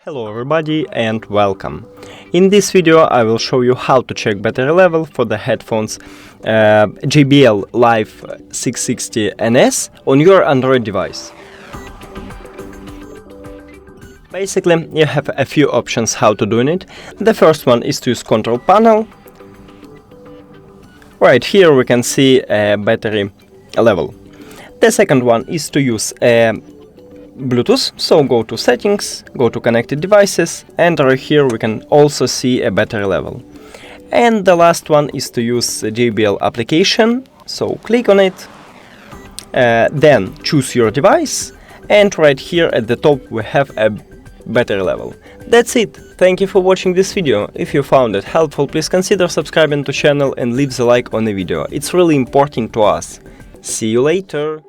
Hello everybody and welcome. In this video I will show you how to check battery level for the headphones JBL Live 660 NS on your Android device. Basically, you have a few options how to do it. The first one is to use control panel. Right here we can see a battery level. The second one is to use Bluetooth, so go to settings, go to connected devices, and right here we can also see a battery level. And the last one is to use the JBL application, so click on it, then choose your device, and right here at the top we have a battery level. That's it. Thank you for watching this video. If you found it helpful, please consider subscribing to the channel and leave the like on the video. It's really important to us. See you later.